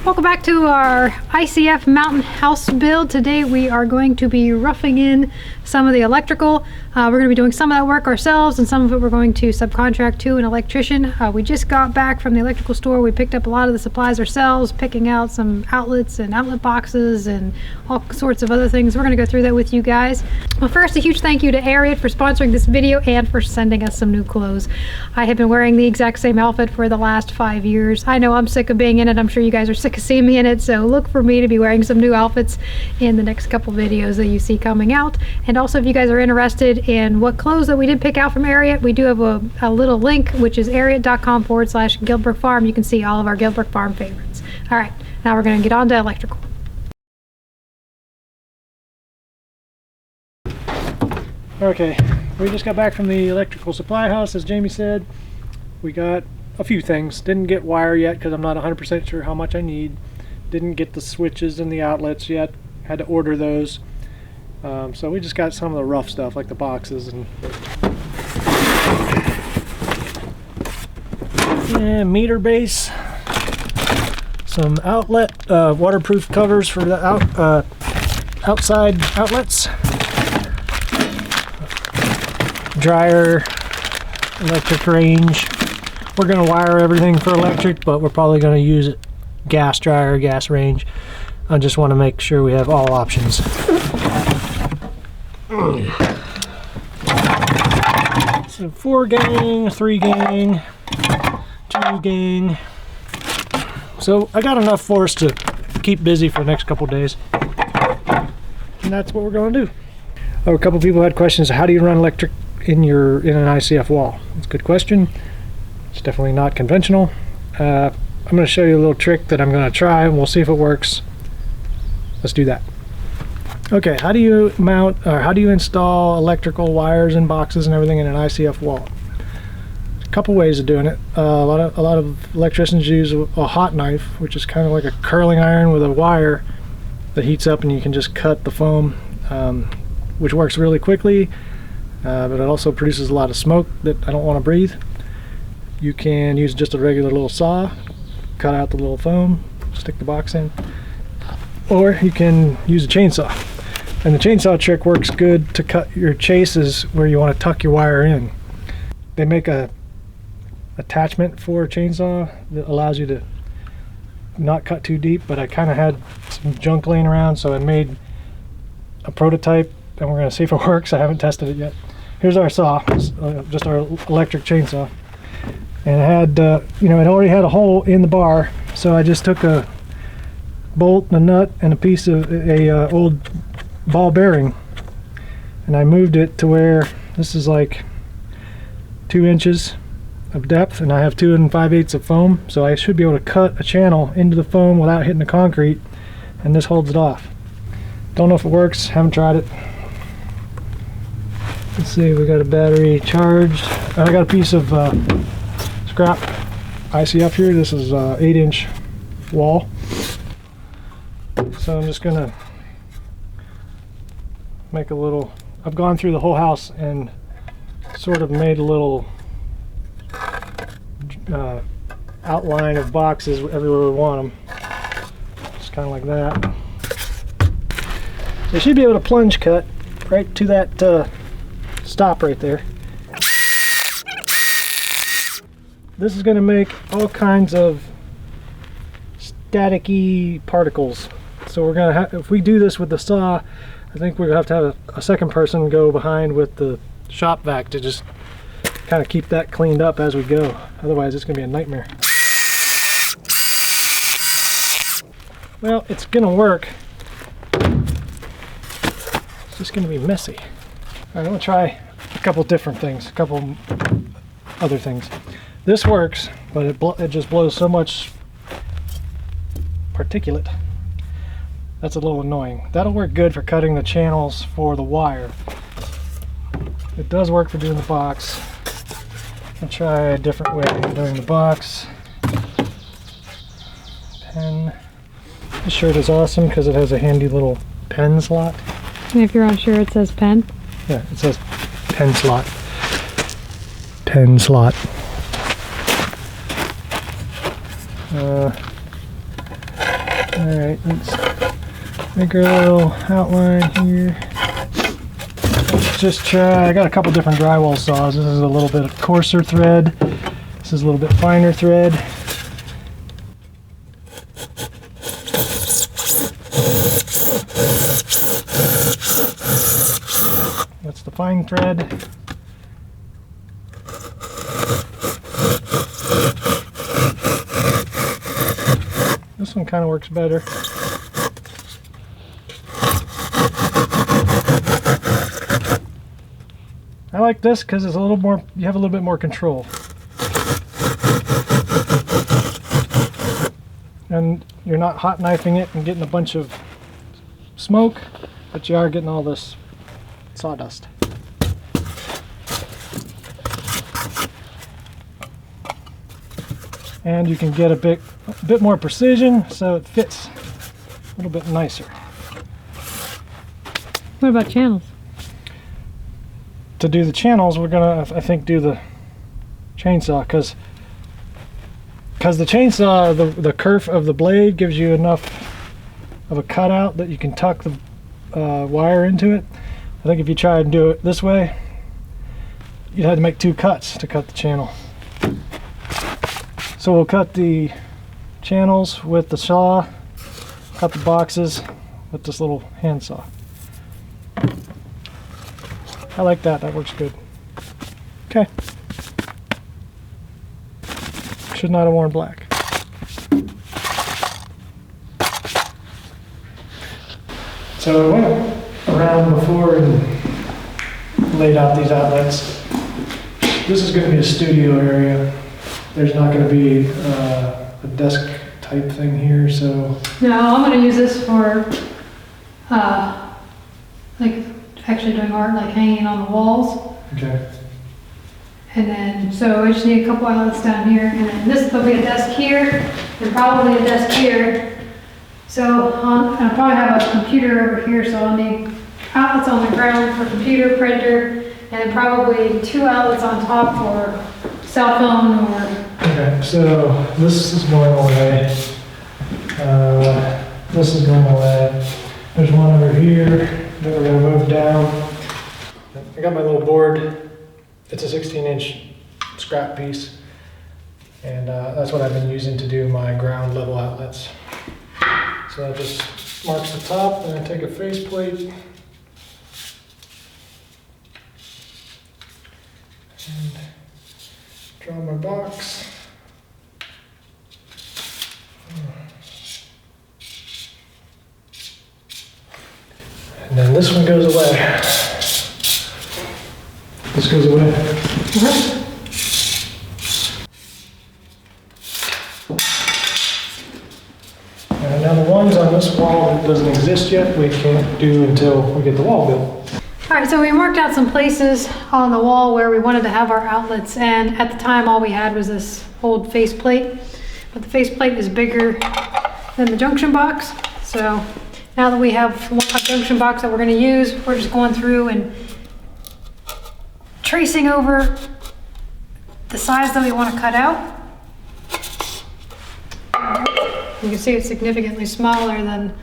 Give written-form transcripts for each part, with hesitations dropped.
Welcome back to our ICF mountain house build. Today we are going to be roughing in some of the electrical. We're going to be doing some of that work ourselves, and some of it we're going to subcontract to an electrician. We just got back from the electrical store. We picked up a lot of the supplies ourselves, picking out some outlets and outlet boxes and all sorts of other things. We're going to go through that with you guys. Well, first, a huge thank you to Ariat for sponsoring this video and for sending us some new clothes. I have been wearing the exact same outfit for the last 5 years. I know I'm sick of being in it. I'm sure you guys are sick of seeing me in it, so look for me to be wearing some new outfits in the next couple videos that you see coming out. And also, if you guys are interested in what clothes that we did pick out from Ariat, we do have a little link, which is ariat.com/Guildbrook Farm. You can see all of our Guildbrook Farm favorites. All right, now we're going to get on to electrical. Okay, we just got back from the electrical supply house, as Jamie said. We got a few things. Didn't get wire yet because I'm not 100% sure how much I need. Didn't get the switches and the outlets yet. Had to order those. So we just got some of the rough stuff like the boxes and meter base. Some outlet, waterproof covers for the outside outlets. Dryer, electric range. We're going to wire everything for electric, but we're probably going to use it gas dryer, gas range. I just want to make sure we have all options. So 4 gang, 3 gang, 2 gang. So I got enough for us to keep busy for the next couple days. And that's what we're going to do. Oh, a couple people had questions. How do you run electric in an ICF wall? It's a good question. It's definitely not conventional. I'm going to show you a little trick that I'm going to try, and we'll see if it works. Let's do that. Okay, how do you mount, or how do you install electrical wires and boxes and everything in an ICF wall? A couple ways of doing it. A lot of electricians use a hot knife, which is kind of like a curling iron with a wire that heats up, and you can just cut the foam, which works really quickly, but it also produces a lot of smoke that I don't want to breathe. You can use just a regular little saw, cut out the little foam, stick the box in, or you can use a chainsaw. And the chainsaw trick works good to cut your chases where you want to tuck your wire in. They make a attachment for a chainsaw that allows you to not cut too deep, but I kind of had some junk laying around, so I made a prototype, and we're going to see if it works. I haven't tested it yet. Here's our saw, just our electric chainsaw. And it had, it already had a hole in the bar, so I just took a bolt, a nut, and a piece of a old ball bearing, and I moved it to where this is like 2 inches of depth, and I have 2 5/8 of foam, so I should be able to cut a channel into the foam without hitting the concrete, and this holds it off. Don't know if it works, haven't tried it. Let's see, we got a battery charged. I got a piece of scrap ICF here. This is 8-inch wall. So I'm just gonna make a little, I've gone through the whole house and sort of made a little outline of boxes everywhere we want them. Just kind of like that. They should be able to plunge cut right to that stop right there. This is going to make all kinds of staticky particles. So we're going to have, if we do this with the saw, I think we're going to have a second person go behind with the shop vac to just kind of keep that cleaned up as we go. Otherwise it's going to be a nightmare. Well, it's going to work. It's just going to be messy. All right, I'm going to try a couple different things, a couple other things. This works, but it just blows so much particulate. That's a little annoying. That'll work good for cutting the channels for the wire. It does work for doing the box. I'll try a different way of doing the box. Pen. This shirt is awesome because it has a handy little pen slot. And if you're unsure, it says pen? Yeah, it says pen slot. Pen slot. Alright, let's make our little outline here. Let's just try, I got a couple different drywall saws. This is a little bit coarser thread. This is a little bit finer thread. That's the fine thread. This one kind of works better. I like this because it's a little more, you have a little bit more control. And you're not hot knifing it and getting a bunch of smoke, but you are getting all this sawdust. And you can get a bit more precision, so it fits a little bit nicer. What about channels? To do the channels, we're gonna, I think, do the chainsaw, because the chainsaw, the kerf of the blade gives you enough of a cutout that you can tuck the wire into it. I think if you try and do it this way, you'd have to make 2 cuts to cut the channel. So we'll cut the channels with the saw, cut the boxes with this little handsaw. I like that, that works good. Okay. Should not have worn black. So I went around before and laid out these outlets. This is going to be a studio area. There's not going to be a desk type thing here, so. No, I'm going to use this for like actually doing art, like hanging on the walls. Okay. And then, so I just need a couple outlets down here, and then this will be a desk here, and probably a desk here. So I'll probably have a computer over here, so I'll need outlets on the ground for computer, printer, and then probably 2 outlets on top for cell phone or. Okay, so this is going away. This is going away. There's one over here that we're going to move down. I got my little board. It's a 16-inch scrap piece, and that's what I've been using to do my ground level outlets. So that just marks the top, and I take a faceplate and draw my box. And then this one goes away. This goes away. And now the ones on this wall that doesn't exist yet, we can't do until we get the wall built. All right, so we marked out some places on the wall where we wanted to have our outlets, and at the time all we had was this old faceplate, but the faceplate is bigger than the junction box. So now that we have a junction box that we're going to use, we're just going through and tracing over the size that we want to cut out. You can see it's significantly smaller than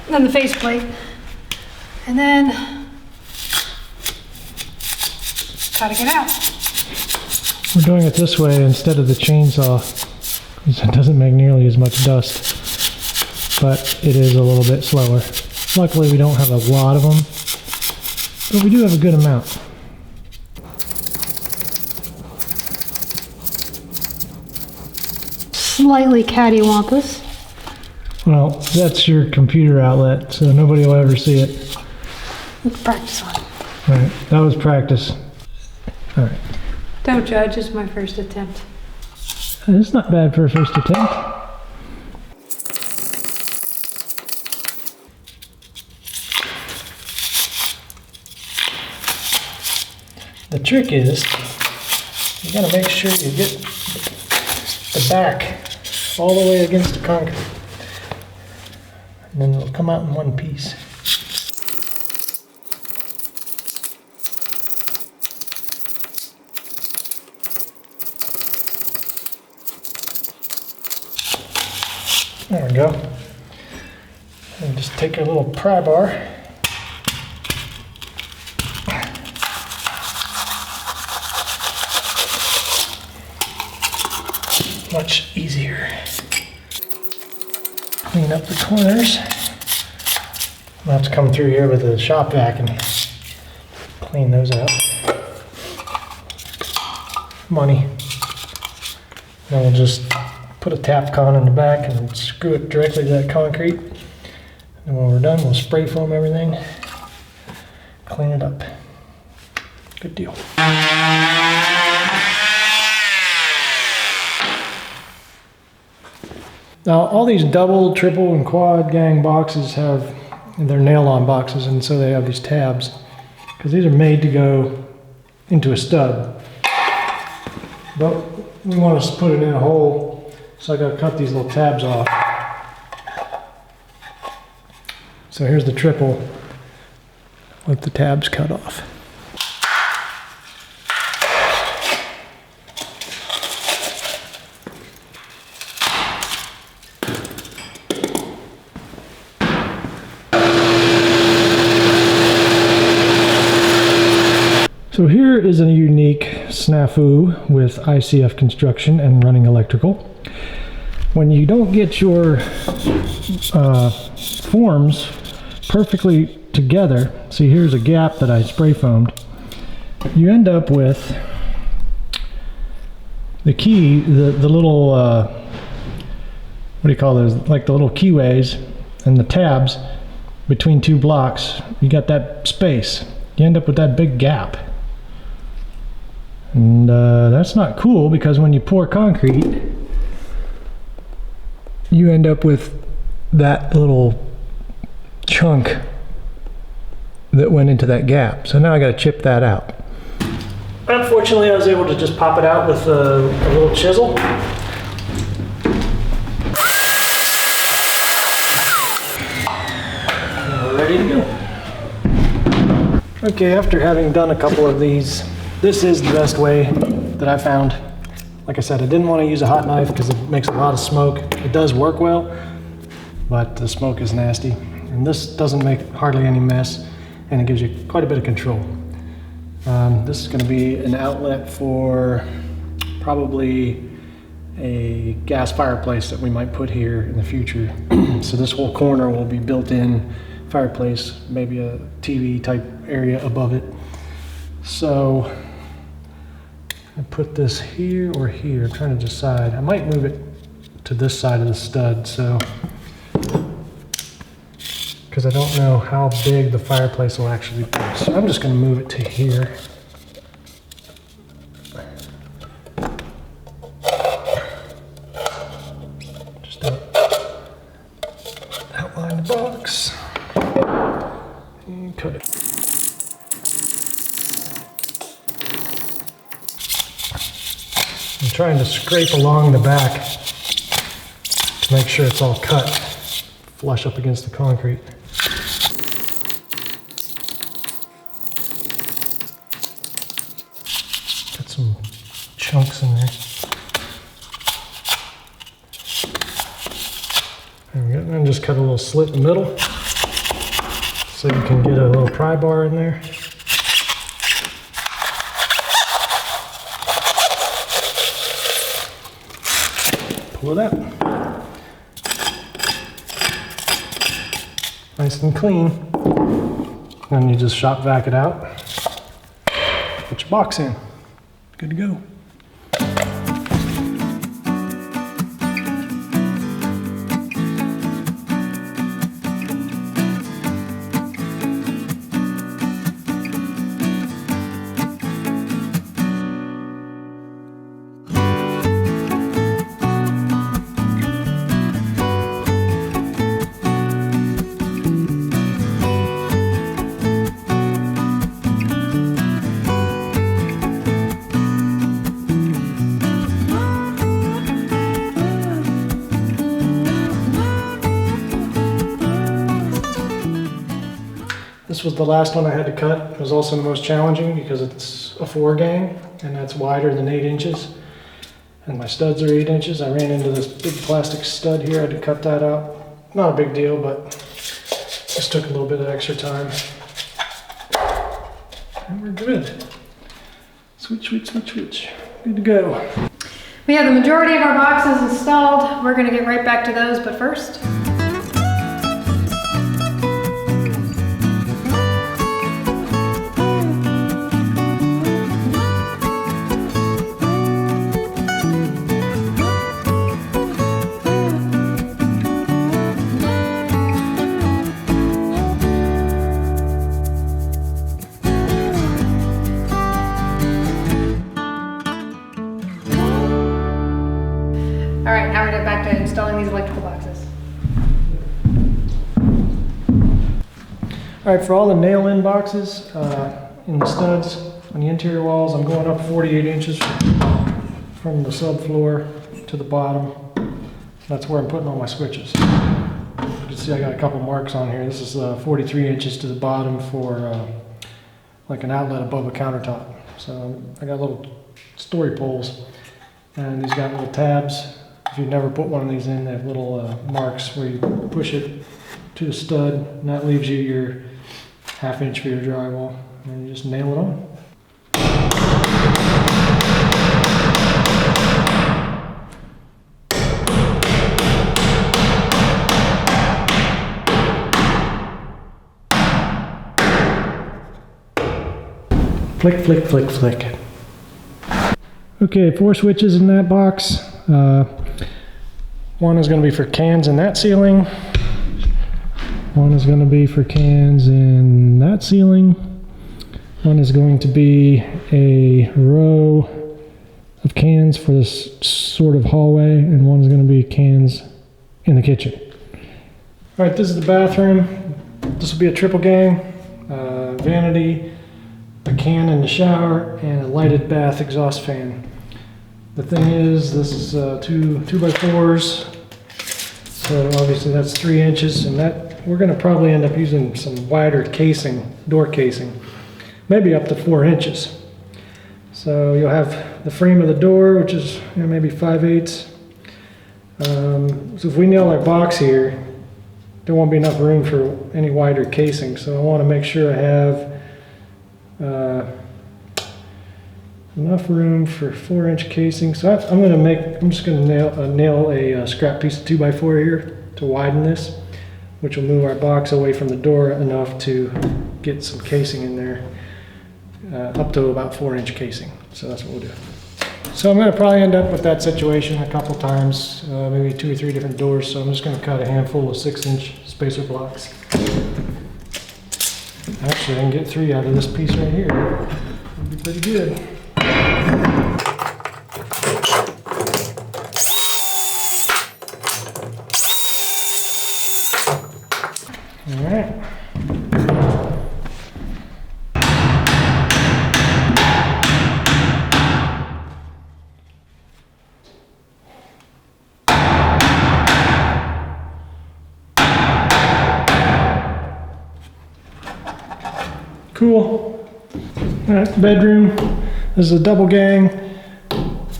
the faceplate. And then cutting it out. We're doing it this way instead of the chainsaw, because it doesn't make nearly as much dust, but it is a little bit slower. Luckily we don't have a lot of them, but we do have a good amount. Slightly cattywampus. Well, that's your computer outlet, so nobody will ever see it. Let's practice on it. All right, that was practice. All right. Don't judge, it's my first attempt. It's not bad for a first attempt. The trick is, you gotta make sure you get the back all the way against the concrete. And then it'll come out in one piece. There we go. Just take your little pry bar. Much easier. Clean up the corners. I'll have to come through here with a shop vac and clean those out. Money. Then we'll just put a tap con in the back and screw it directly to that concrete. And when we're done, we'll spray foam everything, clean it up. Good deal. Now, all these double, triple, and quad gang boxes have, they're nail-on boxes, and so they have these tabs, because these are made to go into a stud. But we want to put it in a hole, so I got to cut these little tabs off. So here's the triple with the tabs cut off. So here is a unique snafu with ICF construction and running electrical. When you don't get your forms perfectly together, see here's a gap that I spray foamed, you end up with the key, the little, what do you call those, like the little keyways and the tabs between two blocks. You got that space, you end up with that big gap. And that's not cool, because when you pour concrete, you end up with that little chunk that went into that gap. So now I got to chip that out. Unfortunately, I was able to just pop it out with a little chisel. And we're ready to go. Okay, after having done a couple of these, this is the best way that I found. Like I said, I didn't want to use a hot knife because it makes a lot of smoke. It does work well, but the smoke is nasty. And this doesn't make hardly any mess, and it gives you quite a bit of control. This is going to be an outlet for probably a gas fireplace that we might put here in the future. So this whole corner will be built-in fireplace, maybe a TV type area above it. So I put this here or here. I'm trying to decide. I might move it to this side of the stud, so because I don't know how big the fireplace will actually be. So I'm just going to move it to here. Just outline the box and cut it. I'm trying to scrape along the back to make sure it's all cut flush up against the concrete. Got some chunks in there. There we go. And just cut a little slit in the middle so you can get a little pry bar in there. Pull it out. Nice and clean. Then you just shop vac it out. Put your box in. Good to go. This was the last one I had to cut. It was also the most challenging because it's a 4-gang and that's wider than 8 inches. And my studs are 8 inches. I ran into this big plastic stud here. I had to cut that out. Not a big deal, but Just took a little bit of extra time. And we're good. Switch. Good to go. We have the majority of our boxes installed. We're gonna get right back to those, but first. All right, now we're gonna get back to installing these electrical boxes. All right, for all the nail-in boxes in the studs on the interior walls, I'm going up 48 inches from the subfloor to the bottom. That's where I'm putting all my switches. You can see I got a couple marks on here. This is 43 inches to the bottom for like an outlet above a countertop. So I got little story poles, and these got little tabs. If you've never put one of these in, they have little marks where you push it to the stud, and that leaves you your 1/2 inch for your drywall, and you just nail it on. Flick. Okay, 4 switches in that box. One is going to be for cans in that ceiling. One is going to be for cans in that ceiling. One is going to be a row of cans for this sort of hallway, and one is going to be cans in the kitchen. All right, this is the bathroom. This will be a triple gang, vanity, a can in the shower, and a lighted bath exhaust fan. The thing is, this is 2x4s, so obviously that's 3 inches, and that we're going to probably end up using some wider casing, door casing, maybe up to 4 inches. So you'll have the frame of the door, which is maybe 5/8. So if we nail our box here, there won't be enough room for any wider casing. So I want to make sure I have enough room for 4-inch casing. So I'm just going to nail a scrap piece of 2x4 here to widen this, which will move our box away from the door enough to get some casing in there, up to about 4-inch casing. So that's what we'll do. So I'm going to probably end up with that situation a couple times, maybe 2 or 3 different doors. So I'm just going to cut a handful of 6-inch spacer blocks. Actually, I can get 3 out of this piece right here. That'd be pretty good. All right. Cool. All right, bedroom. This is a double gang.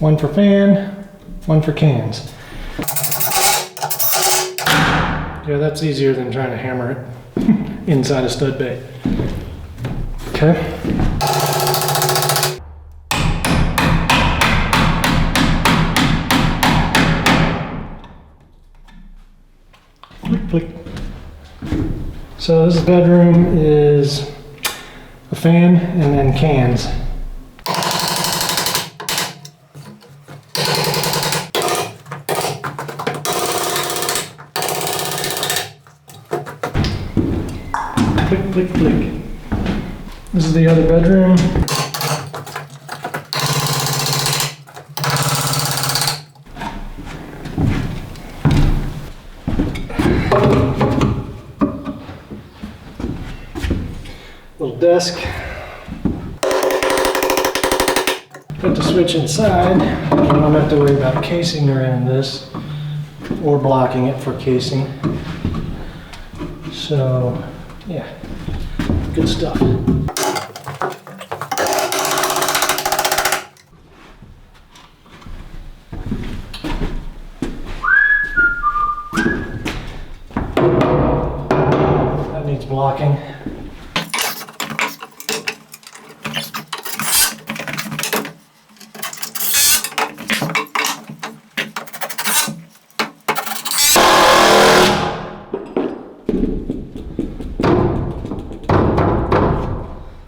One for fan, one for cans. Yeah, that's easier than trying to hammer it inside a stud bay. Okay. Flick. So this bedroom is a fan and then cans. Flick. This is the other bedroom. Little desk. Put the switch inside. I don't have to worry about casing around this or blocking it for casing. So, yeah. Good stuff. That blocking.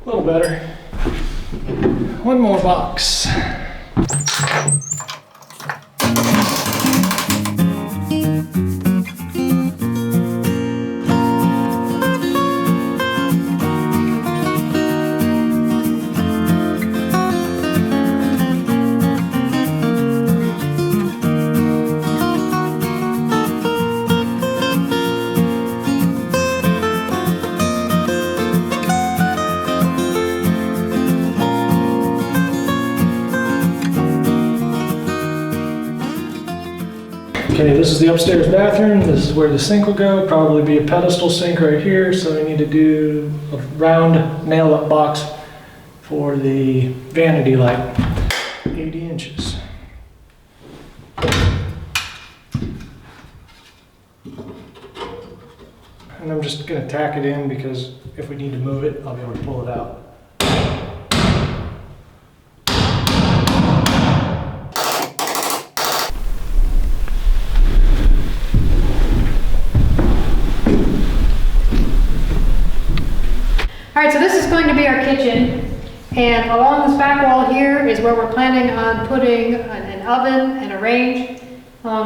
A little better. One more box. Okay, this is the upstairs bathroom. This is where the sink will go. Probably be a pedestal sink right here. So we need to do a round nail-up box for the vanity light, 80 inches. And I'm just gonna tack it in because if we need to move it, I'll be able to pull it out. All right, so this is going to be our kitchen, and along this back wall here is where we're planning on putting an oven and a range.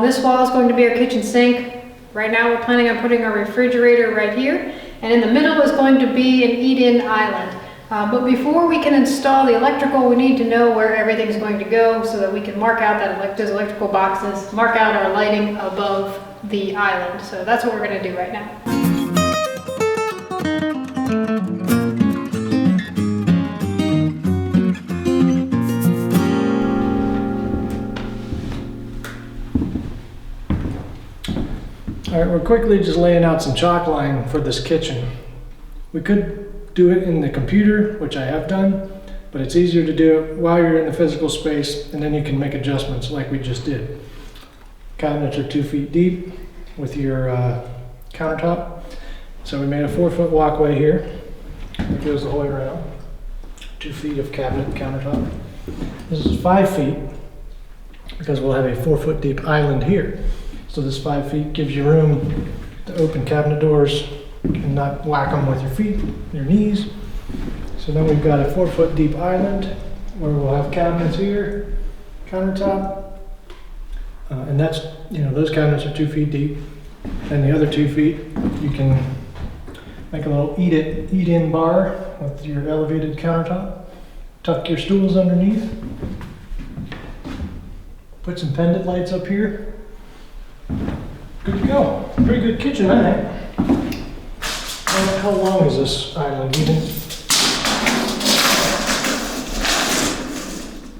This wall is going to be our kitchen sink. Right now we're planning on putting our refrigerator right here, and in the middle is going to be an eat-in island. But before we can install the electrical, we need to know where everything's going to go so that we can mark out those electrical boxes, mark out our lighting above the island. So that's what we're going to do right now. All right, we're quickly just laying out some chalk line for this kitchen. We could do it in the computer, which I have done, but it's easier to do it while you're in the physical space, and then you can make adjustments like we just did. Cabinets are 2 feet deep with your countertop. So we made a 4-foot walkway here that goes the whole way around. 2 feet of cabinet and countertop. This is 5 feet because we'll have a 4-foot deep island here. So this 5 feet gives you room to open cabinet doors and not whack them with your feet, your knees. So then we've got a 4-foot deep island where we'll have cabinets here, countertop, and that's, those cabinets are 2 feet deep. And the other 2 feet, you can make a little eat-in bar with your elevated countertop. Tuck your stools underneath. Put some pendant lights up here. Good to go. Pretty good kitchen, I think. How long is this island even?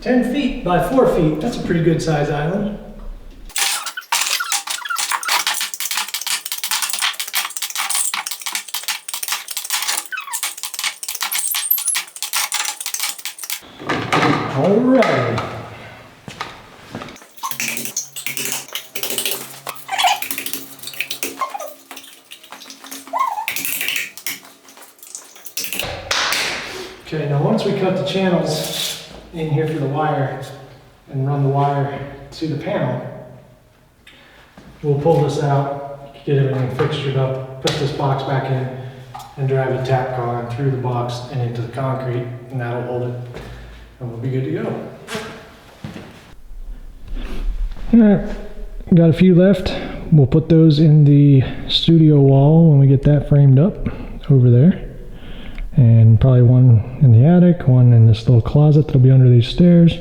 10 feet by 4 feet. That's a pretty good size island. All right. Okay, now once we cut the channels in here for the wire and run the wire to the panel, we'll pull this out, get everything fixtured up, put this box back in, and drive a tap car through the box and into the concrete, and that'll hold it, and we'll be good to go. All right, got a few left. We'll put those in the studio wall when we get that framed up over there. And probably one in the attic, one in this little closet that'll be under these stairs,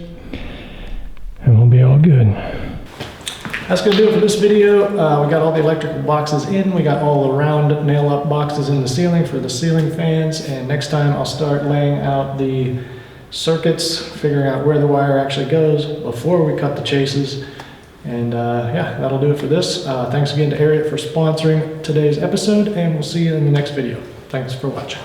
and we'll be all good. That's gonna do it for this video. We got all the electrical boxes in. We got all the round nail-up boxes in the ceiling for the ceiling fans, and next time I'll start laying out the circuits, figuring out where the wire actually goes before we cut the chases. And yeah, that'll do it for this. Thanks again to Ariat for sponsoring today's episode, and we'll see you in the next video. Thanks for watching.